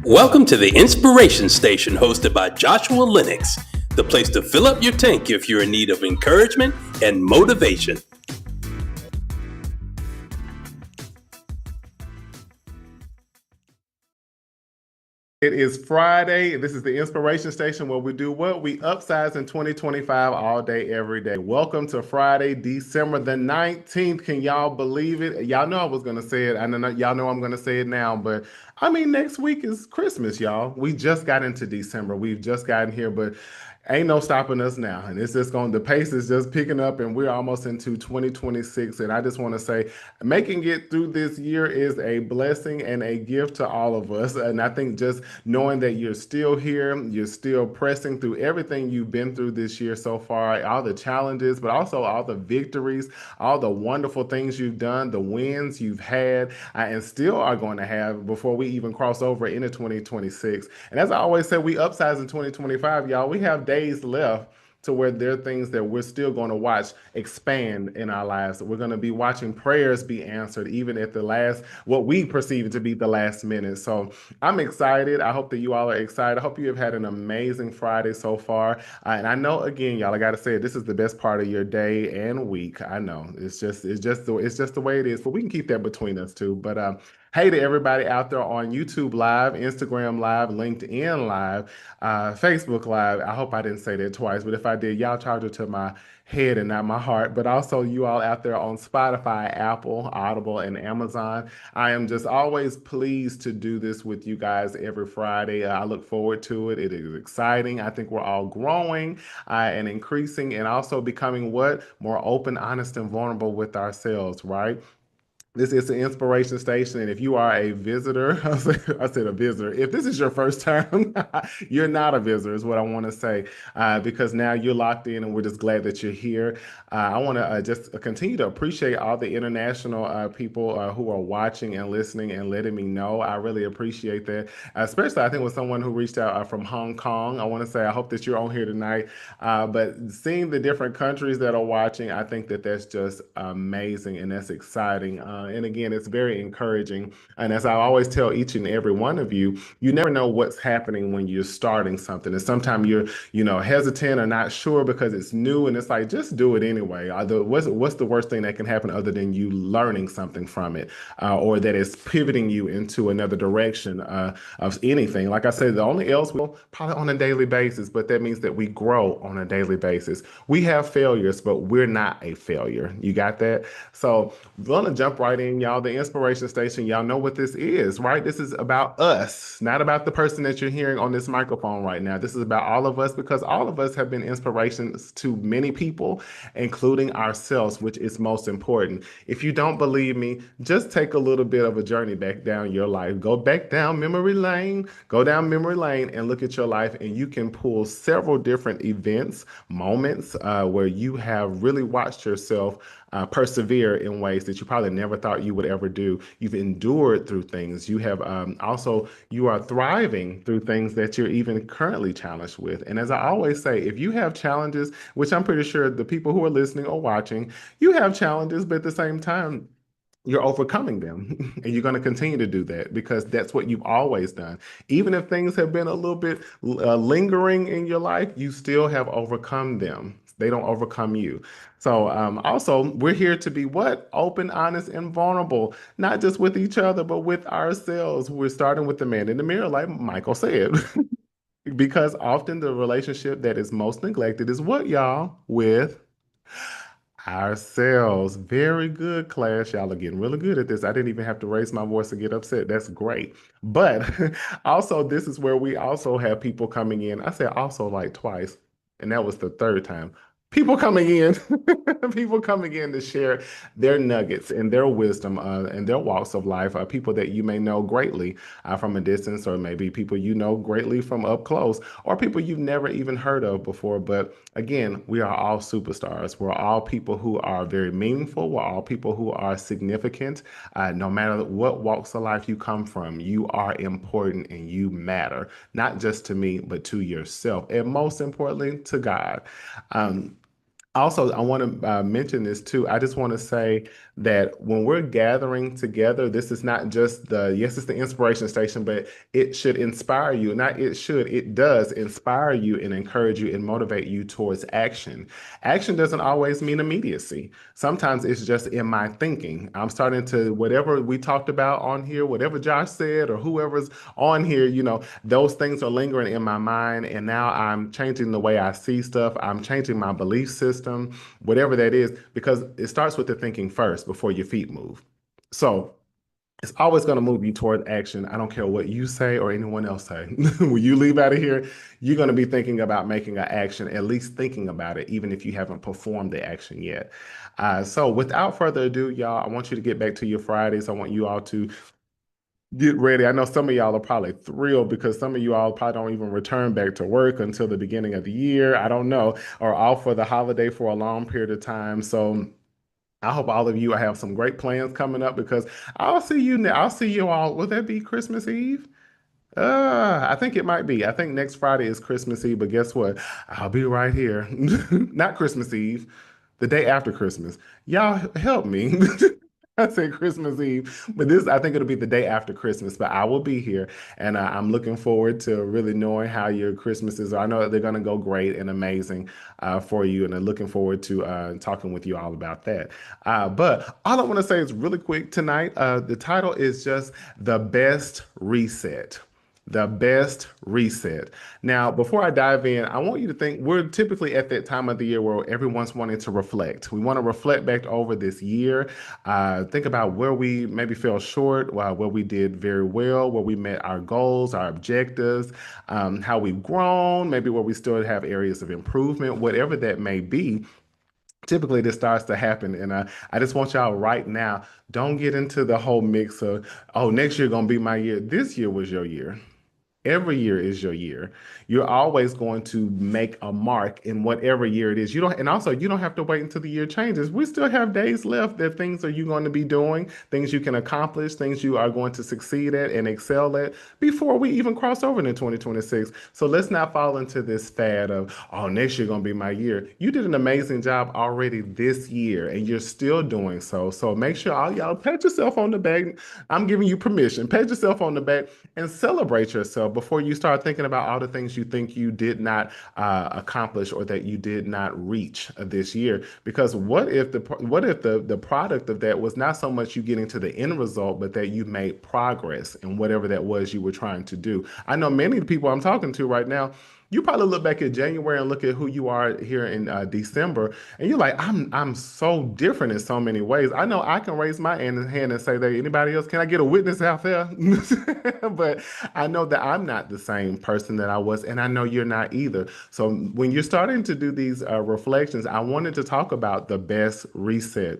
Welcome to the Inspiration Station hosted by Joshua Lenox, the place to fill up your tank if you're in need of encouragement and motivation. It is Friday. This is the Inspiration Station where we do what? We upsize in 2025 all day, every day. Welcome to Friday, December the 19th. Can y'all believe it? Y'all know I was going to say it. I know y'all know I'm going to say it now, but I mean, next week is Christmas, y'all. We just got into December. We've just gotten here, but ain't no stopping us now. And it's just the pace is just picking up and we're almost into 2026. And I just want to say, making it through this year is a blessing and a gift to all of us. And I think just knowing that you're still here, you're still pressing through everything you've been through this year so far, all the challenges, but also all the victories, all the wonderful things you've done, the wins you've had, and still are going to have before we even cross over into 2026. And as I always say, we upsize in 2025, y'all. We have days left to where there are things that we're still going to watch expand in our lives. We're going to be watching prayers be answered, even at the last, what we perceive to be the last minute. So I'm excited. I hope that you all are excited. I hope you have had an amazing Friday so far. And I know, again, y'all, I got to say, this is the best part of your day and week. I know it's just the way it is, but we can keep that between us too. But hey to everybody out there on YouTube Live, Instagram Live, LinkedIn Live, Facebook Live. I hope I didn't say that twice, but if I did, y'all charge it to my head and not my heart. But also you all out there on Spotify, Apple, Audible, and Amazon. I am just always pleased to do this with you guys every Friday. I look forward to it. It is exciting. I think we're all growing and increasing and also becoming what? More open, honest, and vulnerable with ourselves, right? This is the Inspiration Station, and if you are a visitor, I said a visitor. If this is your first time, you're not a visitor, is what I want to say, because now you're locked in, and we're just glad that you're here. I want to just continue to appreciate all the international people who are watching and listening and letting me know. I really appreciate that, especially I think with someone who reached out from Hong Kong. I want to say I hope that you're on here tonight, but seeing the different countries that are watching, I think that that's just amazing and that's exciting. And again, it's very encouraging. And as I always tell each and every one of you, you never know what's happening when you're starting something. And sometimes you're, hesitant or not sure because it's new. And it's like, just do it anyway. What's the worst thing that can happen other than you learning something from it, or that is pivoting you into another direction of anything? Like I said, the only else we'll probably on a daily basis, but that means that we grow on a daily basis. We have failures, but we're not a failure. You got that? So we're going to jump right in, y'all. The Inspiration Station, y'all know what this is, right? This is about us, not about the person that you're hearing on this microphone right now. This is about all of us because all of us have been inspirations to many people, including ourselves, which is most important. If you don't believe me, just take a little bit of a journey back down your life. Go back down memory lane, and look at your life, and you can pull several different events, moments where you have really watched yourself persevere in ways that you probably never thought you would ever do. You've endured through things. You have you are thriving through things that you're even currently challenged with. And as I always say, if you have challenges, which I'm pretty sure the people who are listening or watching, you have challenges, but at the same time, you're overcoming them and you're going to continue to do that because that's what you've always done. Even if things have been a little bit lingering in your life, you still have overcome them. They don't overcome you. So also, we're here to be what? Open, honest, and vulnerable, not just with each other, but with ourselves. We're starting with the man in the mirror, like Michael said, because often the relationship that is most neglected is what, y'all? With ourselves. Very good, class. Y'all are getting really good at this. I didn't even have to raise my voice to get upset. That's great. But also, this is where we also have people coming in. I said also like twice, and that was the third time. People coming in, people coming in to share their nuggets and their wisdom and their walks of life. People that you may know greatly from a distance, or maybe people you know greatly from up close, or people you've never even heard of before. But again, we are all superstars. We're all people who are very meaningful. We're all people who are significant. No matter what walks of life you come from, you are important and you matter, not just to me, but to yourself, and most importantly, to God. Also, I want to mention this too. I just want to say that when we're gathering together, this is not just yes, it's the inspiration station, but it should inspire you. Not it should, it does inspire you and encourage you and motivate you towards action. Action doesn't always mean immediacy. Sometimes it's just in my thinking. I'm starting to, whatever we talked about on here, whatever Josh said or whoever's on here, those things are lingering in my mind. And now I'm changing the way I see stuff. I'm changing my belief system, whatever that is, because it starts with the thinking first before your feet move. So it's always going to move you toward action. I don't care what you say or anyone else say. When you leave out of here, you're going to be thinking about making an action, at least thinking about it, even if you haven't performed the action yet. So without further ado, y'all, I want you to get back to your Fridays. I want you all to get ready. I know some of y'all are probably thrilled because some of you all probably don't even return back to work until the beginning of the year. I don't know, or off for the holiday for a long period of time. So I hope all of you have some great plans coming up because I'll see you. I'll see you all. Will that be Christmas Eve? I think it might be. I think next Friday is Christmas Eve, but guess what? I'll be right here. Not Christmas Eve, the day after Christmas. Y'all help me. I said Christmas Eve, but this I think it'll be the day after Christmas. But I will be here, and I'm looking forward to really knowing how your Christmases are. I know they're going to go great and amazing for you, and I'm looking forward to talking with you all about that. But all I want to say is really quick tonight. The title is just the best reset. The best reset. Now, before I dive in, I want you to think we're typically at that time of the year where everyone's wanting to reflect. We want to reflect back over this year, think about where we maybe fell short, where we did very well, where we met our goals, our objectives, how we've grown, maybe where we still have areas of improvement, whatever that may be. Typically, this starts to happen, and I just want y'all right now, don't get into the whole mix of, oh, next year gonna be my year. This year was your year. Every year is your year. You're always going to make a mark in whatever year it is. You don't, and also you don't have to wait until the year changes. We still have days left. There are things that you're going to be doing, things you can accomplish, things you are going to succeed at and excel at before we even cross over into 2026. So let's not fall into this fad of, oh, next year gonna be my year. You did an amazing job already this year, and you're still doing so. So make sure all y'all pat yourself on the back. I'm giving you permission. Pat yourself on the back and celebrate yourself before you start thinking about all the things you think you did not accomplish or that you did not reach this year. Because what if the product of that was not so much you getting to the end result, but that you made progress in whatever that was you were trying to do? I know many of the people I'm talking to right now, you probably look back at January and look at who you are here in December, and you're like, I'm so different in so many ways. I know I can raise my hand and say that anybody else, can I get a witness out there? But I know that I'm not the same person that I was, and I know you're not either. So when you're starting to do these reflections, I wanted to talk about the best reset.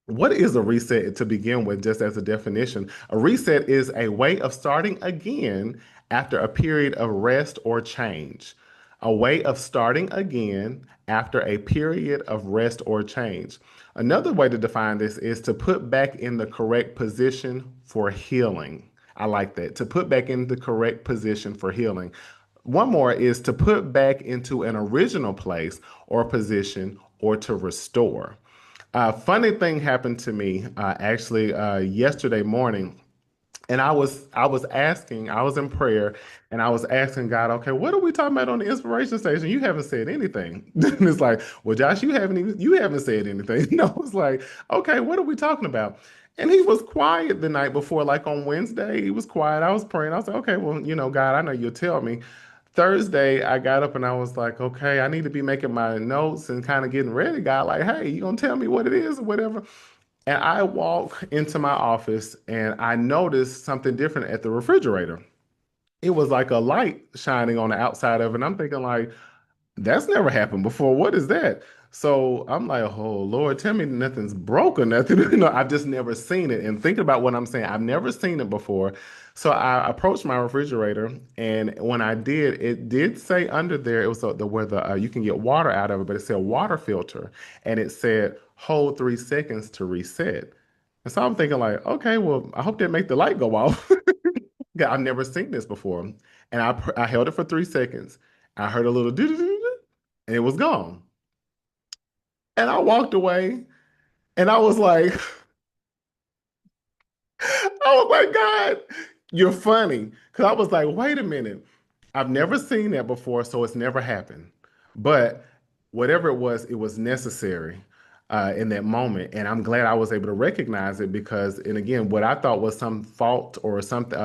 What is a reset to begin with, just as a definition? A reset is a way of starting again after a period of rest or change. A way of starting again after a period of rest or change. Another way to define this is to put back in the correct position for healing. I like that. To put back in the correct position for healing. One more is to put back into an original place or position or to restore. Funny thing happened to me actually yesterday morning, and I was asking, I was in prayer, and I was asking God, okay, what are we talking about on the inspiration station? You haven't said anything. And it's like, well, Josh, you haven't said anything. No, it's like, okay, what are we talking about? And he was quiet the night before, like on Wednesday, he was quiet. I was praying. I was like, okay, well, God, I know you'll tell me. Thursday, I got up and I was like, okay, I need to be making my notes and kind of getting ready. God, like, hey, you gonna tell me what it is or whatever? And I walk into my office and I noticed something different at the refrigerator. It was like a light shining on the outside of it. And I'm thinking like, that's never happened before. What is that? So I'm like, oh Lord, tell me nothing's broke or nothing. I've just never seen it. And thinking about what I'm saying, I've never seen it before. So I approached my refrigerator, and when I did, it did say under there, it was the where the you can get water out of it, but it said water filter, and it said hold 3 seconds to reset. And so I'm thinking like, okay, well, I hope they make the light go off. Yeah, I've never seen this before, and I held it for 3 seconds. I heard a little doo doo doo, and it was gone. And I walked away And I was like, I was like, God, you're funny. Because I was like, wait a minute. I've never seen that before, so it's never happened. But whatever it was necessary in that moment. And I'm glad I was able to recognize it because, and again, what I thought was some fault or something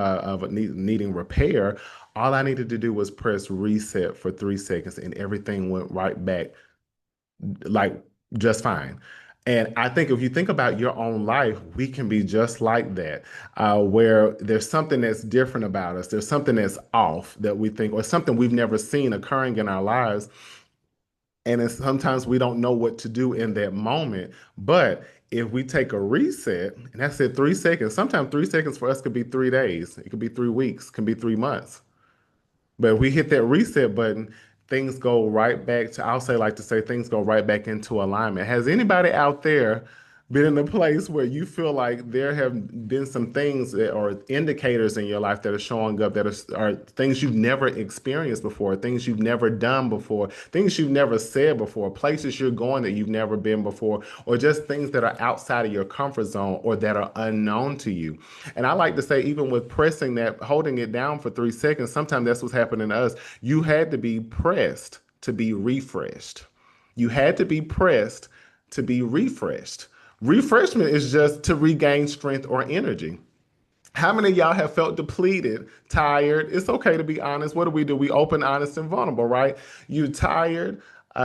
needing repair, all I needed to do was press reset for 3 seconds and everything went right back like just fine. And I think if you think about your own life, we can be just like that, where there's something that's different about us. There's something that's off that we think, or something we've never seen occurring in our lives. And it's, sometimes we don't know what to do in that moment. But if we take a reset, and that's it, 3 seconds, sometimes 3 seconds for us could be 3 days, it could be 3 weeks, can be 3 months. But if we hit that reset button, things go right back to, I'll say, like to say, things go right back into alignment. Has anybody out there been in a place where you feel like there have been some things or indicators in your life that are showing up that are things you've never experienced before, things you've never done before, things you've never said before, places you're going that you've never been before, or just things that are outside of your comfort zone or that are unknown to you? And I like to say, even with pressing that, holding it down for 3 seconds, sometimes that's what's happening to us. You had to be pressed to be refreshed. You had to be pressed to be refreshed. Refreshment is just to regain strength or energy. How many of y'all have felt depleted, tired? It's okay to be honest. What do? We open, honest, and vulnerable, right? You're tired.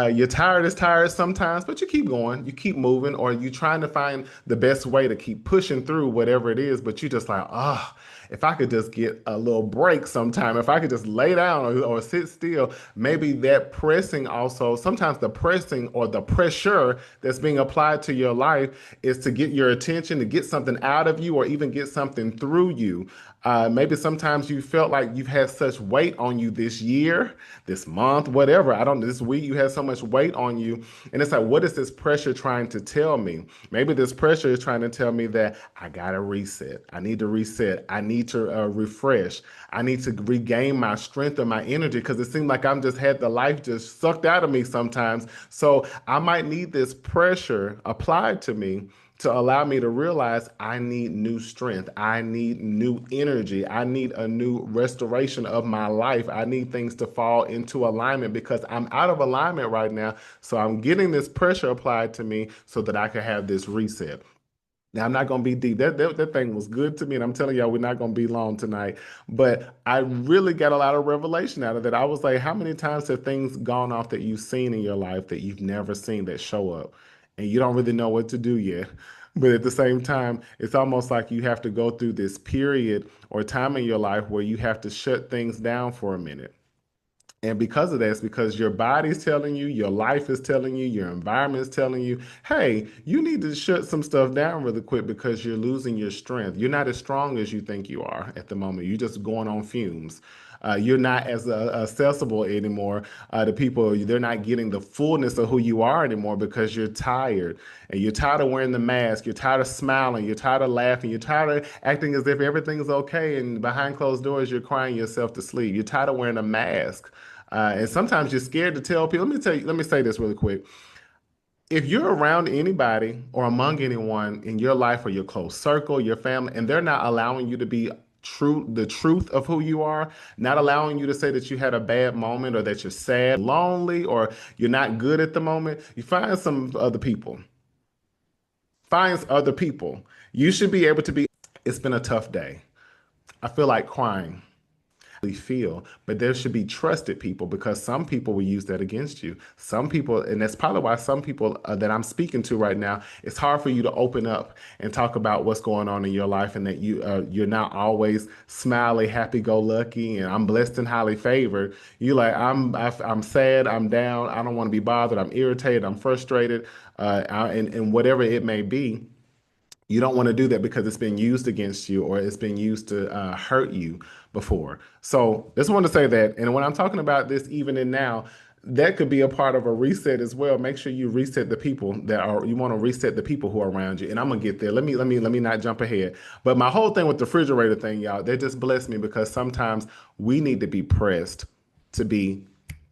You're tired is tired sometimes, but you keep going, you keep moving, or you trying to find the best way to keep pushing through whatever it is. But you just like, ah, oh, if I could just get a little break sometime, if I could just lay down or sit still, maybe that pressing also, sometimes the pressing or the pressure that's being applied to your life is to get your attention, to get something out of you, or even get something through you. Maybe sometimes you felt like you've had such weight on you this year, this month, whatever. I don't know, this week you had so much weight on you. And it's like, what is this pressure trying to tell me? Maybe this pressure is trying to tell me that I got to reset. I need to reset. I need to refresh. I need to regain my strength and my energy because it seems like I'm just had the life just sucked out of me sometimes. So I might need this pressure applied to me to allow me to realize I need new strength. I need new energy. I need a new restoration of my life. I need things to fall into alignment because I'm out of alignment right now. So I'm getting this pressure applied to me so that I can have this reset. Now, I'm not going to be deep. That thing was good to me. And I'm telling y'all, we're not going to be long tonight. But I really got a lot of revelation out of that. I was like, how many times have things gone off that you've seen in your life that you've never seen that show up? And you don't really know what to do yet. But at the same time, it's almost like you have to go through this period or time in your life where you have to shut things down for a minute. And because of that, it's because your body's telling you, your life is telling you, your environment is telling you, hey, you need to shut some stuff down really quick because you're losing your strength. You're not as strong as you think you are at the moment. You're just going on fumes. You're not as accessible anymore to people. They're not getting the fullness of who you are anymore because you're tired. And you're tired of wearing the mask. You're tired of smiling. You're tired of laughing. You're tired of acting as if everything is okay. And behind closed doors, you're crying yourself to sleep. You're tired of wearing a mask. And sometimes you're scared to tell people. Let me say this really quick. If you're around anybody or among anyone in your life or your close circle, your family, and they're not allowing you to be the truth of who you are, not allowing you to say that you had a bad moment or that you're sad, lonely, or you're not good at the moment, you find some other people. Find other people. You should be able to be, it's been a tough day. I feel like crying. Feel, but there should be trusted people because some people will use that against you. Some people, and that's probably why some people that I'm speaking to right now, it's hard for you to open up and talk about what's going on in your life, and that you're not always smiley, happy-go-lucky, and I'm blessed and highly favored. You like I'm sad, I'm down, I don't want to be bothered, I'm irritated, I'm frustrated, and whatever it may be. You don't want to do that because it's been used against you or it's been used to hurt you before. So just want to say that. And when I'm talking about this even in now, that could be a part of a reset as well. Make sure you reset the people that are, you want to reset the people who are around you. And I'm gonna get there. Let me not jump ahead. But my whole thing with the refrigerator thing, y'all, that just blessed me because sometimes we need to be pressed to be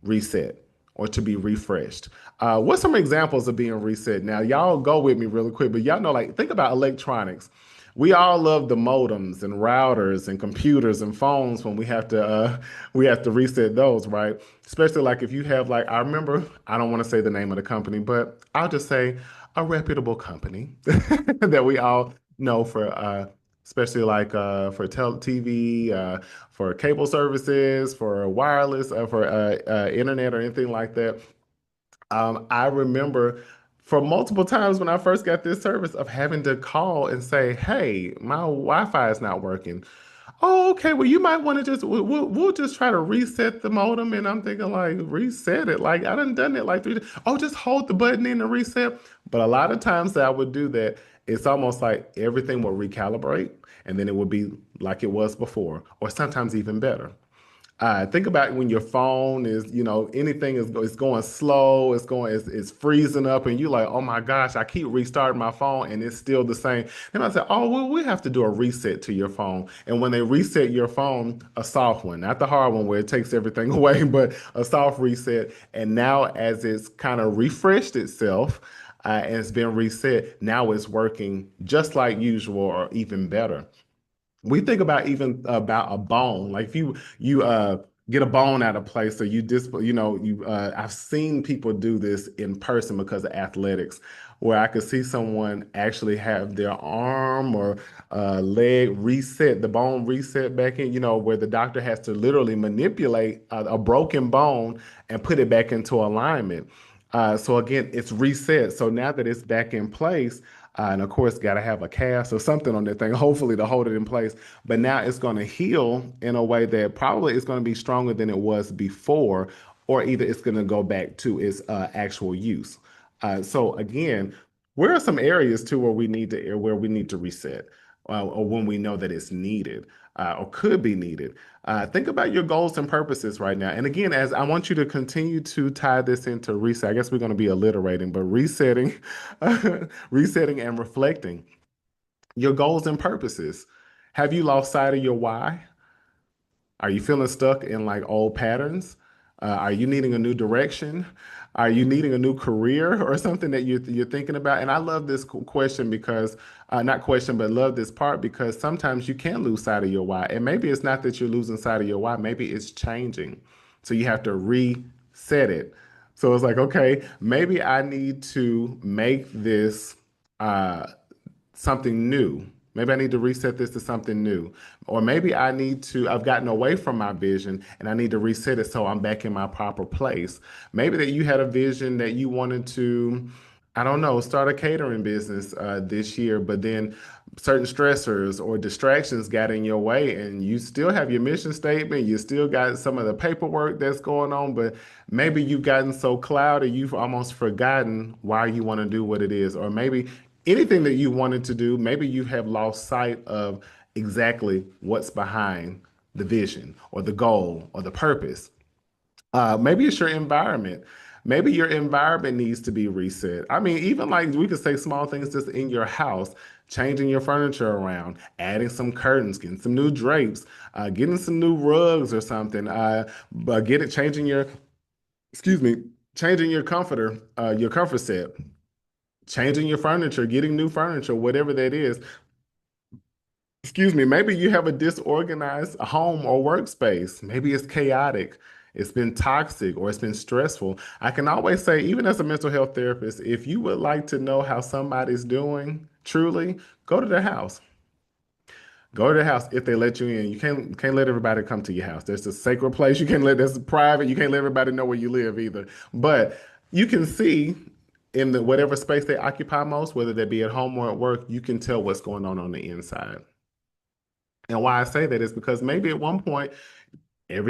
reset or to be refreshed. What's some examples of being reset? Now, y'all go with me really quick, but y'all know, like, think about electronics. We all love the modems and routers and computers and phones when we have to reset those, right? Especially like if you have like I remember I don't want to say the name of the company, but I'll just say a reputable company that we all know for especially like for TV, for cable services, for wireless, for internet or anything like that. I remember for multiple times when I first got this service of having to call and say, "Hey, my Wi-Fi is not working." Oh, okay. Well, you might want to just we'll just try to reset the modem. And I'm thinking like reset it. Like I done it like 3 times. Oh, just hold the button in and reset. But a lot of times that I would do that, it's almost like everything will recalibrate and then it would be like it was before, or sometimes even better. Think about when your phone is, anything is going slow, it's freezing up, and you're like, oh my gosh, I keep restarting my phone and it's still the same. They might say, oh, well, we have to do a reset to your phone. And when they reset your phone, a soft one, not the hard one where it takes everything away, but a soft reset. And now, as it's kind of refreshed itself and it's been reset, now it's working just like usual or even better. We think about even about a bone. Like if you get a bone out of place, or I've seen people do this in person because of athletics, where I could see someone actually have their arm or leg reset, the bone reset back in, where the doctor has to literally manipulate a broken bone and put it back into alignment. So again, it's reset. So now that it's back in place, and of course, got to have a cast or something on that thing, hopefully to hold it in place. But now it's going to heal in a way that probably is going to be stronger than it was before, or either it's going to go back to its actual use. So again, where are some areas too where we need to reset, or when we know that it's needed or could be needed? Think about your goals and purposes right now. And again, as I want you to continue to tie this into reset, I guess we're going to be alliterating, but resetting, resetting and reflecting your goals and purposes. Have you lost sight of your why? Are you feeling stuck in like old patterns? Are you needing a new direction? Are you needing a new career or something that you're thinking about? And I love this question because, not question, but love this part because sometimes you can lose sight of your why. And maybe it's not that you're losing sight of your why, maybe it's changing. So you have to reset it. So it's like, okay, maybe I need to make this. Uh, something new. Maybe I need to reset this to something new. Or maybe I've gotten away from my vision and I need to reset it so I'm back in my proper place. Maybe that you had a vision that you wanted to, I don't know, start a catering business this year, but then certain stressors or distractions got in your way and you still have your mission statement, you still got some of the paperwork that's going on, but maybe you've gotten so cloudy you've almost forgotten why you want to do what it is. Or maybe anything that you wanted to do, maybe you have lost sight of exactly what's behind the vision or the goal or the purpose. Maybe it's your environment. Maybe your environment needs to be reset. I mean, even like we could say small things just in your house, changing your furniture around, adding some curtains, getting some new drapes, getting some new rugs or something. But changing excuse me, changing your comfort set, changing your furniture, getting new furniture, whatever that is. Excuse me, maybe you have a disorganized home or workspace. Maybe it's chaotic, it's been toxic, or it's been stressful. I can always say, even as a mental health therapist, if you would like to know how somebody's doing, truly, go to their house. Go to the house if they let you in. You can't let everybody come to your house. There's a sacred place. You can't let that's private. You can't let everybody know where you live either. But you can see in the whatever space they occupy most, whether they be at home or at work, you can tell what's going on the inside. And why I say that is because maybe at one point you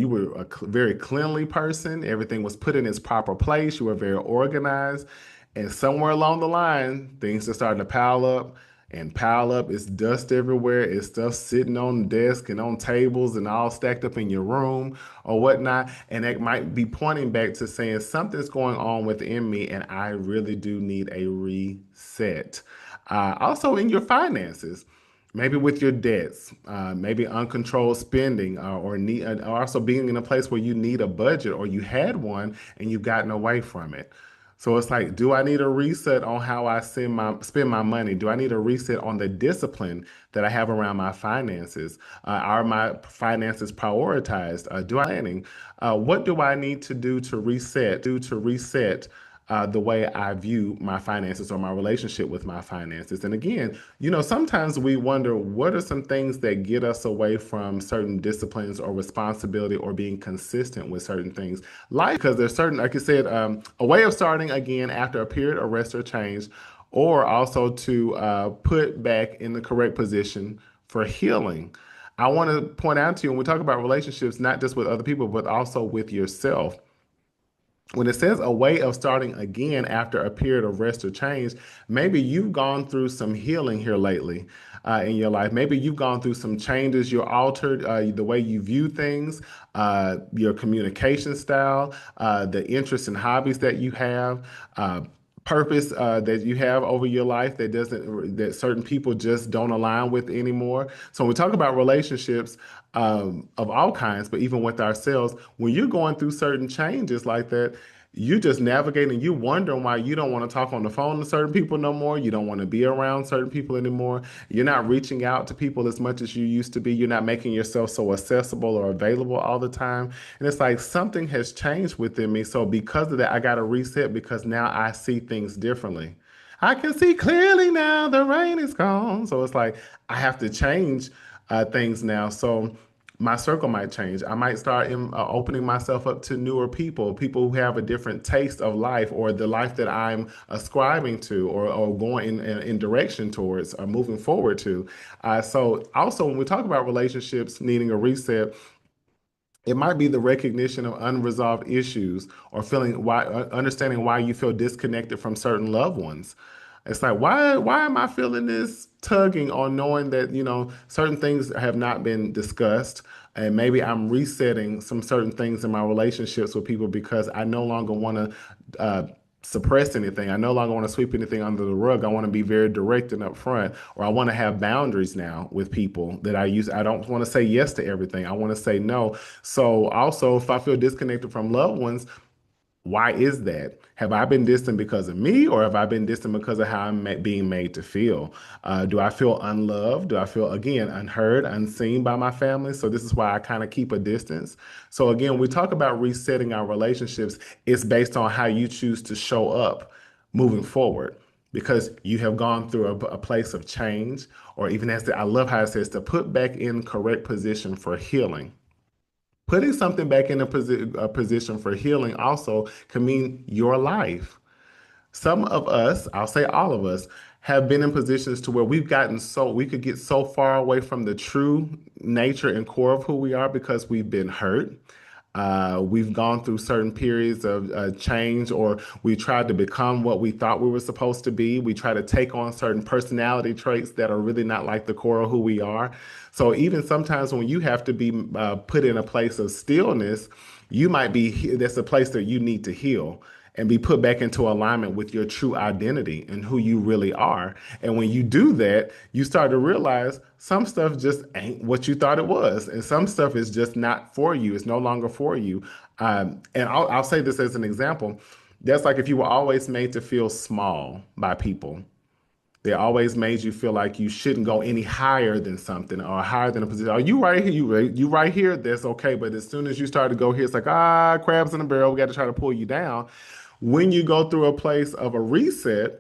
were a very cleanly person, everything was put in its proper place, you were very organized, and somewhere along the line things are starting to pile up and pile up. It's dust everywhere, it's stuff sitting on the desk and on tables and all stacked up in your room or whatnot, and that might be pointing back to saying something's going on within me and I really do need a reset. Also in your finances, maybe with your debts, maybe uncontrolled spending, or also being in a place where you need a budget or you had one and you've gotten away from it. So it's like, do I need a reset on how I spend my money? Do I need a reset on the discipline that I have around my finances? Are my finances prioritized? Do I planning? What do I need to do to reset the way I view my finances or my relationship with my finances? And again, sometimes we wonder what are some things that get us away from certain disciplines or responsibility or being consistent with certain things. Life, because there's certain, like I said, a way of starting again after a period of rest or change, or also to put back in the correct position for healing. I want to point out to you when we talk about relationships, not just with other people, but also with yourself, when it says a way of starting again after a period of rest or change, maybe you've gone through some healing here lately in your life. Maybe you've gone through some changes. You're altered the way you view things, your communication style, the interests and hobbies that you have. Purpose that you have over your life that certain people just don't align with anymore. So when we talk about relationships of all kinds, but even with ourselves, when you're going through certain changes like that, you just navigating, you wondering why you don't want to talk on the phone to certain people no more. You don't want to be around certain people anymore. You're not reaching out to people as much as you used to be. You're not making yourself so accessible or available all the time. And it's like something has changed within me. So because of that, I got to reset because now I see things differently. I can see clearly now the rain is gone. So it's like I have to change things now. So my circle might change. I might start opening myself up to newer people who have a different taste of life or the life that I'm ascribing to or going in direction towards or moving forward to. So also when we talk about relationships needing a reset, it might be the recognition of unresolved issues or understanding why you feel disconnected from certain loved ones. It's like, why am I feeling this tugging on knowing that, certain things have not been discussed, and maybe I'm resetting some certain things in my relationships with people because I no longer want to suppress anything. I no longer want to sweep anything under the rug. I want to be very direct and upfront, or I want to have boundaries now with people that I use. I don't want to say yes to everything. I want to say no. So also, if I feel disconnected from loved ones, why is that? Have I been distant because of me, or have I been distant because of how being made to feel? Do I feel unloved? Do I feel, again, unheard, unseen by my family? So this is why I kind of keep a distance. So again, we talk about resetting our relationships. It's based on how you choose to show up moving forward, because you have gone through a place of change, or even I love how it says to put back in correct position for healing. Putting something back in a position for healing also can mean your life. Some of us, I'll say all of us, have been in positions to where we could get so far away from the true nature and core of who we are because we've been hurt. We've gone through certain periods of change, or we tried to become what we thought we were supposed to be. We try to take on certain personality traits that are really not like the core of who we are. So even sometimes when you have to be put in a place of stillness, that's a place that you need to heal and be put back into alignment with your true identity and who you really are. And when you do that, you start to realize some stuff just ain't what you thought it was. And some stuff is just not for you. It's no longer for you. And I'll say this as an example. That's like if you were always made to feel small by people. They always made you feel like you shouldn't go any higher than something or higher than a position. Are you right here? You right here? That's okay. But as soon as you start to go here, it's like, crabs in the barrel. We got to try to pull you down. When you go through a place of a reset,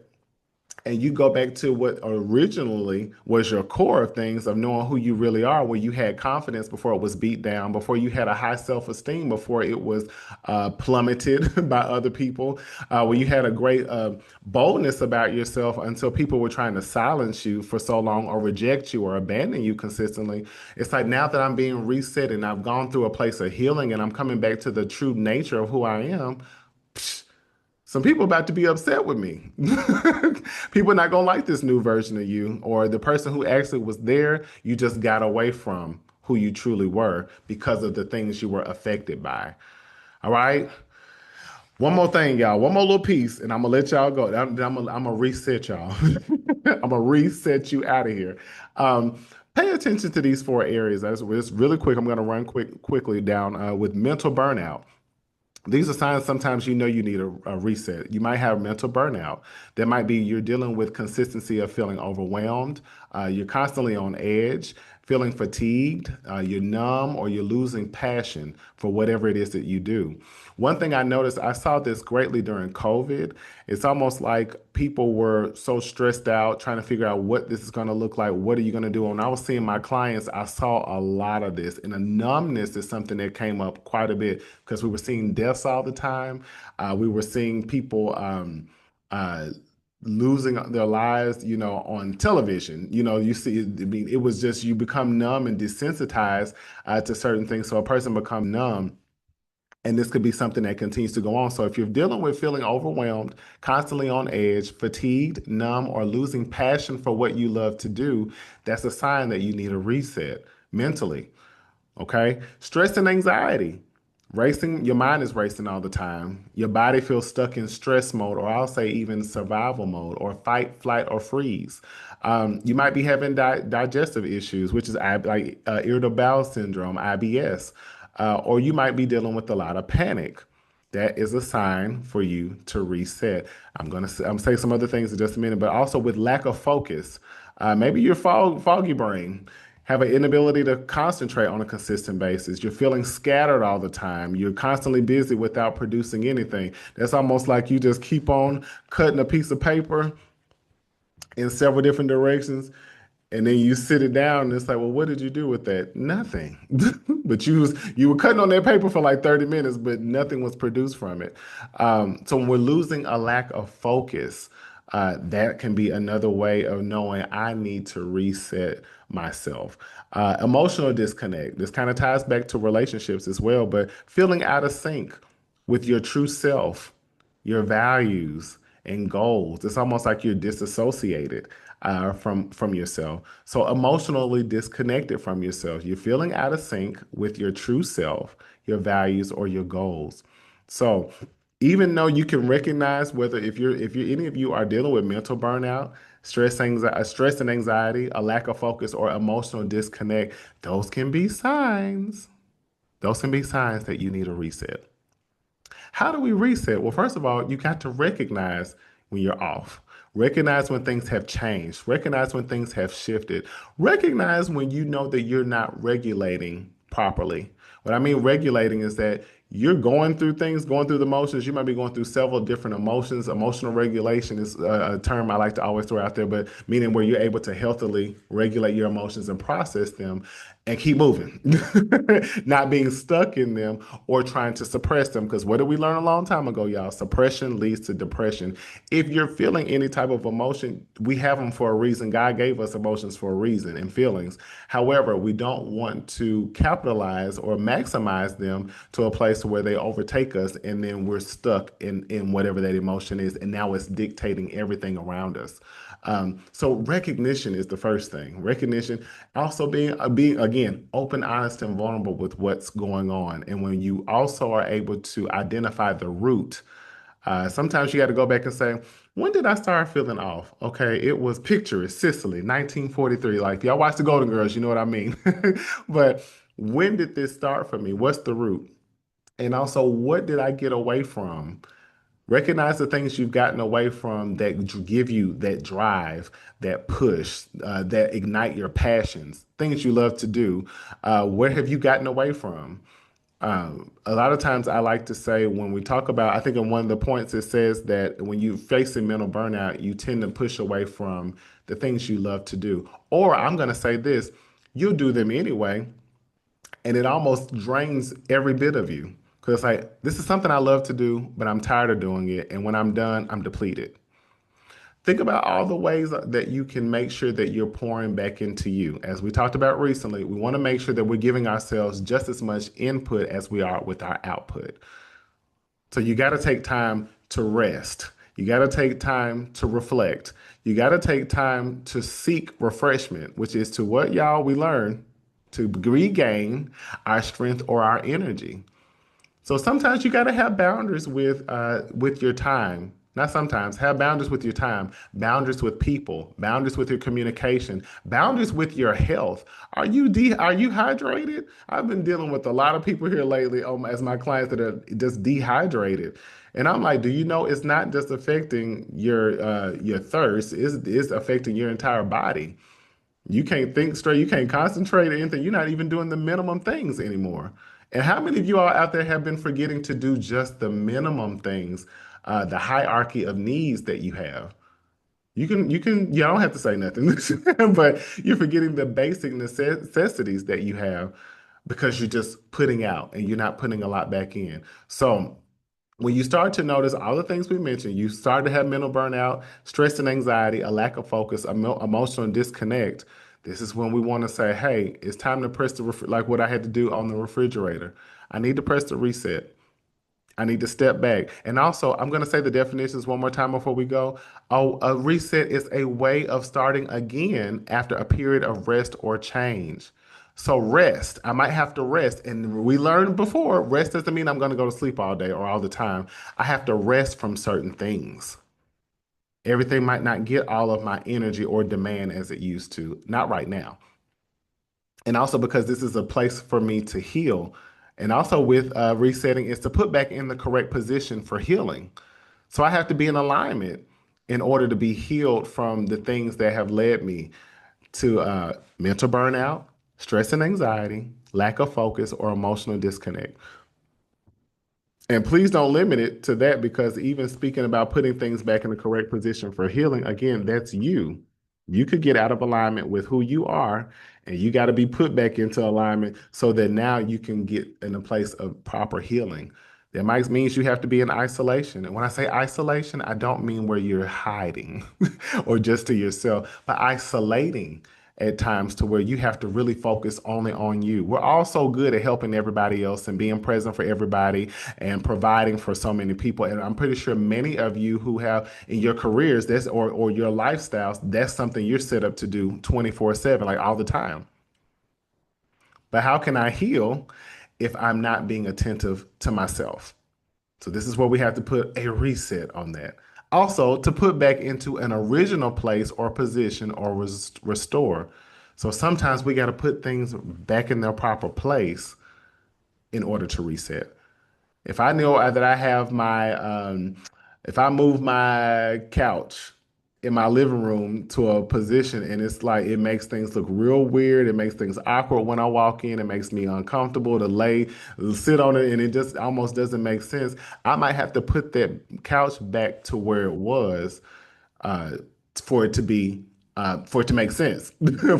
and you go back to what originally was your core of things, of knowing who you really are, where you had confidence before it was beat down, before you had a high self-esteem, before it was plummeted by other people, where you had a great boldness about yourself until people were trying to silence you for so long or reject you or abandon you consistently. It's like now that I'm being reset and I've gone through a place of healing and I'm coming back to the true nature of who I am, some people about to be upset with me. People are not gonna like this new version of you, or the person who actually was there, you just got away from who you truly were because of the things you were affected by. All right. One more thing, y'all. One more little piece, and I'm gonna let y'all go. I'm gonna reset y'all. I'm gonna reset you out of here. Um, Pay attention to these four areas. It's really quick. I'm gonna run quickly down with mental burnout. These are signs sometimes you know you need a reset. You might have mental burnout. That might be you're dealing with consistency of feeling overwhelmed. You're constantly on edge, feeling fatigued. You're numb or you're losing passion for whatever it is that you do. One thing I noticed, I saw this greatly during COVID. It's almost like people were so stressed out trying to figure out what this is going to look like. What are you going to do? When I was seeing my clients, I saw a lot of this. And a numbness is something that came up quite a bit because we were seeing deaths all the time. We were seeing people uh, losing their lives, on television. You see, I mean, it was just you become numb and desensitized to certain things. So a person becomes numb and this could be something that continues to go on. So if you're dealing with feeling overwhelmed, constantly on edge, fatigued, numb, or losing passion for what you love to do, that's a sign that you need a reset mentally. Okay. Stress and anxiety. Racing, your mind is racing all the time. Your body feels stuck in stress mode, or I'll say even survival mode, or fight, flight, or freeze. You might be having digestive issues, which is like irritable bowel syndrome, IBS, or you might be dealing with a lot of panic. That is a sign for you to reset. I'm say some other things in just a minute, but also with lack of focus. Maybe you're foggy brain, have an inability to concentrate on a consistent basis. You're feeling scattered all the time. You're constantly busy without producing anything. That's almost like you just keep on cutting a piece of paper in several different directions. And then you sit it down and it's like, well, what did you do with that? Nothing. But you were cutting on that paper for like 30 minutes, but nothing was produced from it. So when we're losing a lack of focus, that can be another way of knowing I need to reset myself. Emotional disconnect. This kind of ties back to relationships as well, but feeling out of sync with your true self, your values and goals. It's almost like you're disassociated from yourself. So emotionally disconnected from yourself. You're feeling out of sync with your true self, your values, or your goals. So even though you can recognize whether if you're any of you are dealing with mental burnout, stress and anxiety, a lack of focus, or emotional disconnect, those can be signs. Those can be signs that you need a reset. How do we reset? Well, first of all, you got to recognize when you're off. Recognize when things have changed. Recognize when things have shifted. Recognize when you know that you're not regulating properly. What I mean regulating is that you're going through things, going through the motions. You might be going through several different emotions. Emotional regulation is a term I like to always throw out there, but meaning where you're able to healthily regulate your emotions and process them and keep moving, not being stuck in them or trying to suppress them. Because what did we learn a long time ago, y'all? Suppression leads to depression. If you're feeling any type of emotion, we have them for a reason. God gave us emotions for a reason and feelings. However, we don't want to capitalize or maximize them to a place where they overtake us and then we're stuck in whatever that emotion is. And now it's dictating everything around us. So recognition is the first thing. Recognition, also being again open, honest, and vulnerable with what's going on. And when you also are able to identify the root, sometimes you got to go back and say, when did I start feeling off? Okay, it was picture it, Sicily, 1943. Like if y'all watch the Golden Girls, you know what I mean. But when did this start for me? What's the root? And also, what did I get away from? Recognize the things you've gotten away from that give you that drive, that push, that ignite your passions, things you love to do. Where have you gotten away from? A lot of times I like to say when we talk about, I think in one of the points it says that when you face a mental burnout, you tend to push away from the things you love to do. Or I'm going to say this, you'll do them anyway, and it almost drains every bit of you. Because it's like, this is something I love to do, but I'm tired of doing it. And when I'm done, I'm depleted. Think about all the ways that you can make sure that you're pouring back into you. As we talked about recently, we want to make sure that we're giving ourselves just as much input as we are with our output. So you got to take time to rest. You got to take time to reflect. You got to take time to seek refreshment, which is to what y'all we learn to regain our strength or our energy. So sometimes you got to have boundaries with your time. Not sometimes, have boundaries with your time, boundaries with people, boundaries with your communication, boundaries with your health. Are you hydrated? I've been dealing with a lot of people here lately as my clients that are just dehydrated. And I'm like, do you know it's not just affecting your thirst, it's affecting your entire body. You can't think straight. You can't concentrate or anything. You're not even doing the minimum things anymore. And how many of you all out there have been forgetting to do just the minimum things, the hierarchy of needs that you have? You don't have to say nothing, but you're forgetting the basic necessities that you have because you're just putting out and you're not putting a lot back in. So, when you start to notice all the things we mentioned, you start to have mental burnout, stress and anxiety, a lack of focus, emotional disconnect. This is when we want to say, hey, it's time to press like what I had to do on the refrigerator. I need to press the reset. I need to step back. And also, I'm going to say the definitions one more time before we go. Oh, a reset is a way of starting again after a period of rest or change. So rest, I might have to rest. And we learned before, rest doesn't mean I'm going to go to sleep all day or all the time. I have to rest from certain things. Everything might not get all of my energy or demand as it used to, not right now. And also because this is a place for me to heal. And also with resetting is to put back in the correct position for healing. So I have to be in alignment in order to be healed from the things that have led me to mental burnout, stress and anxiety, lack of focus, or emotional disconnect. And please don't limit it to that because even speaking about putting things back in the correct position for healing, again, that's you. You could get out of alignment with who you are, and you got to be put back into alignment so that now you can get in a place of proper healing. That might means you have to be in isolation. And when I say isolation, I don't mean where you're hiding or just to yourself, but isolating at times to where you have to really focus only on you. We're all so good at helping everybody else and being present for everybody and providing for so many people. And I'm pretty sure many of you who have in your careers that's or your lifestyles, that's something you're set up to do 24/7, like all the time. But how can I heal if I'm not being attentive to myself? So this is where we have to put a reset on that. Also, to put back into an original place or position or restore. So sometimes we got to put things back in their proper place in order to reset. If I know that I have if I move my couch in my living room to a position and it's like it makes things look real weird, it makes things awkward when I walk in, it makes me uncomfortable to sit on it, and it just almost doesn't make sense. I might have to put that couch back to where it was uh, for it to for it to make sense,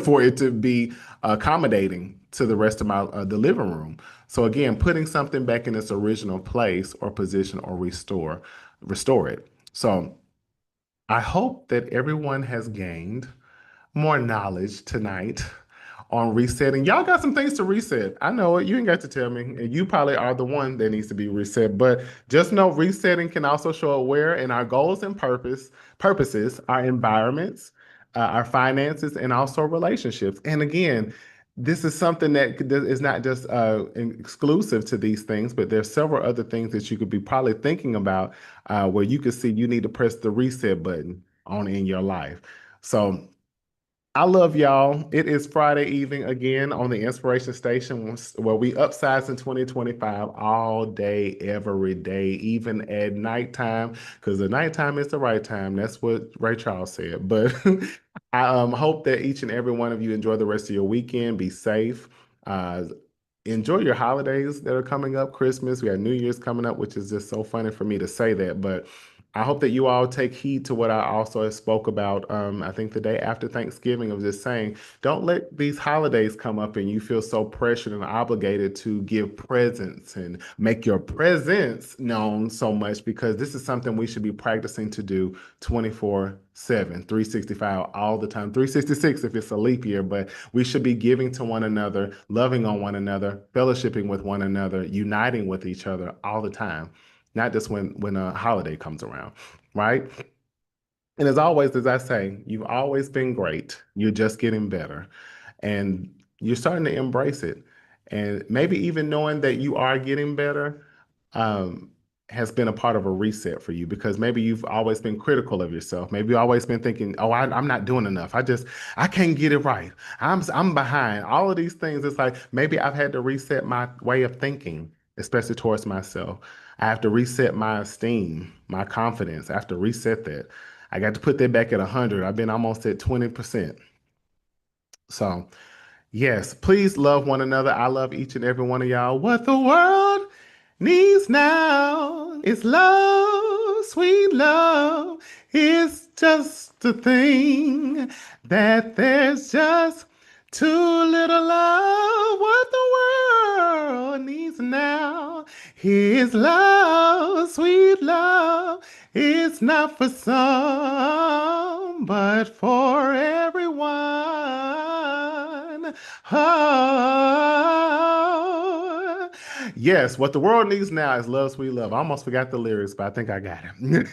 for it to be accommodating to the rest of my the living room. So again, putting something back in its original place or position or restore it. So I hope that everyone has gained more knowledge tonight on resetting. Y'all got some things to reset. I know it. You ain't got to tell me. And you probably are the one that needs to be reset. But just know resetting can also show up where in our goals and purposes, our environments, our finances, and also relationships. And again, this is something that is not just exclusive to these things, but there's several other things that you could be probably thinking about where you could see you need to press the reset button on in your life. So I love y'all. It is Friday evening again on the Inspiration Station where we upsize in 2025 all day, every day, even at nighttime, because the nighttime is the right time. That's what Ray Charles said. But I hope that each and every one of you enjoy the rest of your weekend. Be safe. Uh, Enjoy your holidays that are coming up. Christmas, we have New Year's coming up, which is just so funny for me to say that. But I hope that you all take heed to what I also spoke about. I think the day after Thanksgiving of just saying, don't let these holidays come up and you feel so pressured and obligated to give presents and make your presence known so much because this is something we should be practicing to do 24/7, 365 all the time, 366 if it's a leap year, but we should be giving to one another, loving on one another, fellowshipping with one another, uniting with each other all the time, not just when a holiday comes around, right? And as always, as I say, you've always been great. You're just getting better. And you're starting to embrace it. And maybe even knowing that you are getting better, has been a part of a reset for you? Because maybe you've always been critical of yourself. Maybe you've always been thinking, "Oh, I'm not doing enough. I can't get it right. I'm behind." All of these things. It's like maybe I've had to reset my way of thinking, especially towards myself. I have to reset my esteem, my confidence. I have to reset that. I got to put that back at 100. I've been almost at 20%. So, yes, please love one another. I love each and every one of y'all. What the world needs now is love, sweet love. It's just a thing that there's just too little love. What the world needs now is love, sweet love. It's not for some, but for everyone. Oh, yes, what the world needs now is love, sweet love. I almost forgot the lyrics, but I think I got it.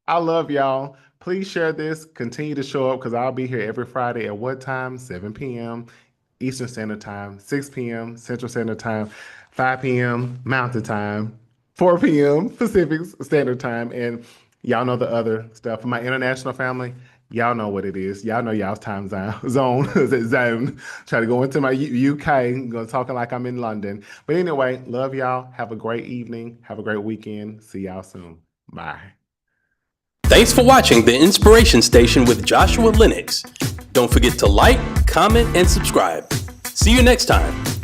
I love y'all. Please share this. Continue to show up because I'll be here every Friday at what time? 7 p.m. Eastern Standard Time, 6 p.m. Central Standard Time, 5 p.m. Mountain Time, 4 p.m. Pacific Standard Time, and y'all know the other stuff. For my international family, y'all know what it is. Y'all know y'all's time zone. Is it zone? Try to go into my UK, talking like I'm in London. But anyway, love y'all. Have a great evening. Have a great weekend. See y'all soon. Bye. Thanks for watching The Inspiration Station with Joshua Lenox. Don't forget to like, comment, and subscribe. See you next time.